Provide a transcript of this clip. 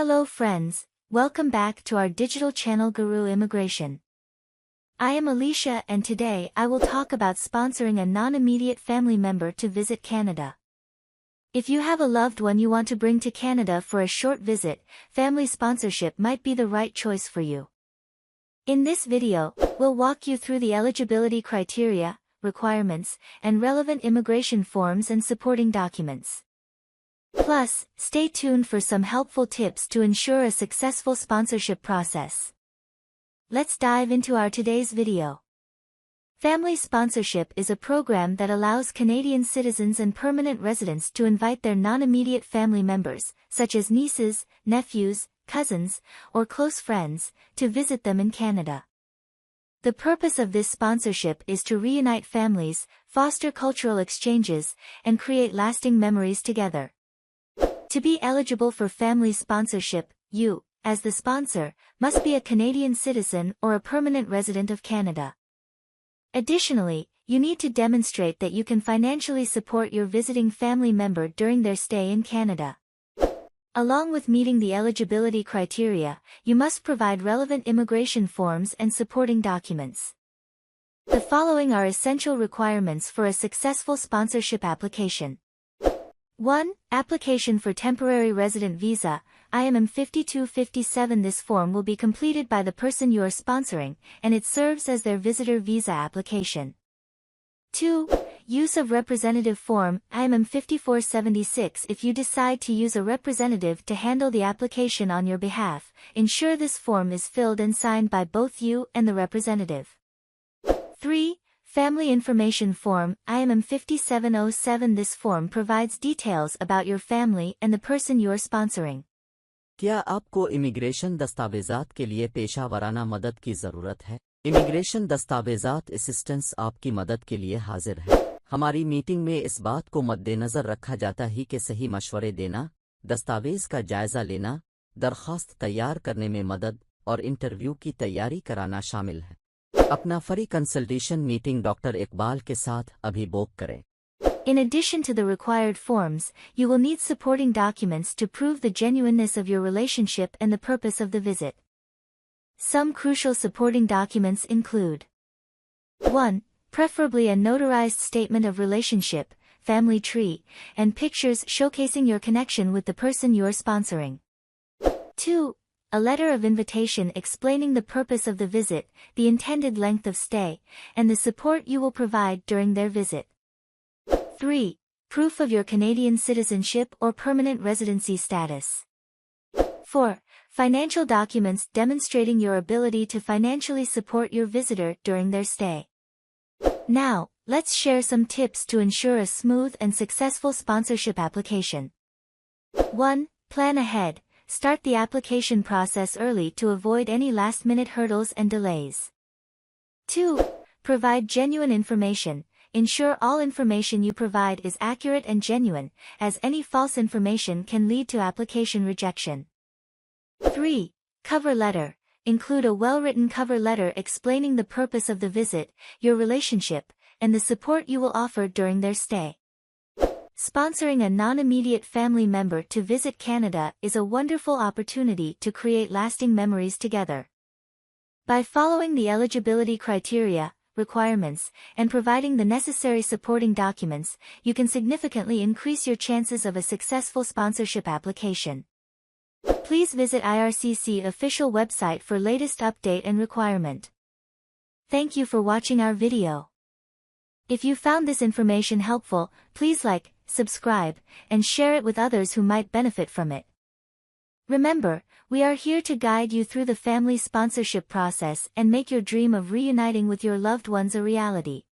Hello friends, welcome back to our digital channel Guru Immigration. I am Alicia and today I will talk about sponsoring a non-immediate family member to visit Canada. If you have a loved one you want to bring to Canada for a short visit, family sponsorship might be the right choice for you. In this video, we'll walk you through the eligibility criteria, requirements, and relevant immigration forms and supporting documents. Plus, stay tuned for some helpful tips to ensure a successful sponsorship process. Let's dive into our today's video. Family sponsorship is a program that allows Canadian citizens and permanent residents to invite their non-immediate family members, such as nieces, nephews, cousins, or close friends, to visit them in Canada. The purpose of this sponsorship is to reunite families, foster cultural exchanges, and create lasting memories together. To be eligible for family sponsorship, you, as the sponsor, must be a Canadian citizen or a permanent resident of Canada. Additionally, you need to demonstrate that you can financially support your visiting family member during their stay in Canada. Along with meeting the eligibility criteria, you must provide relevant immigration forms and supporting documents. The following are essential requirements for a successful sponsorship application. 1. Application for Temporary Resident Visa, IMM 5257. This form will be completed by the person you are sponsoring, and it serves as their visitor visa application. 2. Use of Representative Form, IMM 5476. If you decide to use a representative to handle the application on your behalf, ensure this form is filled and signed by both you and the representative. 3. Family Information Form, IMM 5707. This form provides details about your family and the person you are sponsoring. क्या आपको immigration दस्तावेज़ात के लिए पेशा-वराना मदद की ज़रूरत है? Immigration दस्तावेज़ात assistance आपकी मदद के लिए हाजिर है। हमारी मीटिंग में इस बात को मद्देनज़र रखा जाता है कि सही मशवरे देना, दस्तावेज़ का जायज़ा लेना, दरख्वास्त तैयार करने में मदद और इंटरव्यू की तैयारी कराना शामिल है। अपना free consultation meeting doctor Iqbal के साथ अभी बुक करें। In addition to the required forms, you will need supporting documents to prove the genuineness of your relationship and the purpose of the visit. Some crucial supporting documents include 1. Preferably a notarized statement of relationship, family tree, and pictures showcasing your connection with the person you are sponsoring. 2. A letter of invitation explaining the purpose of the visit, the intended length of stay, and the support you will provide during their visit. 3. Proof of your Canadian citizenship or permanent residency status. 4. Financial documents demonstrating your ability to financially support your visitor during their stay. Now, let's share some tips to ensure a smooth and successful sponsorship application. 1. Plan ahead. Start the application process early to avoid any last-minute hurdles and delays. 2. Provide genuine information. Ensure all information you provide is accurate and genuine, as any false information can lead to application rejection. 3. Cover letter. Include a well-written cover letter explaining the purpose of the visit, your relationship, and the support you will offer during their stay. Sponsoring a non-immediate family member to visit Canada is a wonderful opportunity to create lasting memories together. By following the eligibility criteria, requirements, and providing the necessary supporting documents, you can significantly increase your chances of a successful sponsorship application. Please visit IRCC official website for latest update and requirement. Thank you for watching our video. If you found this information helpful, please like, subscribe, and share it with others who might benefit from it. Remember, we are here to guide you through the family sponsorship process and make your dream of reuniting with your loved ones a reality.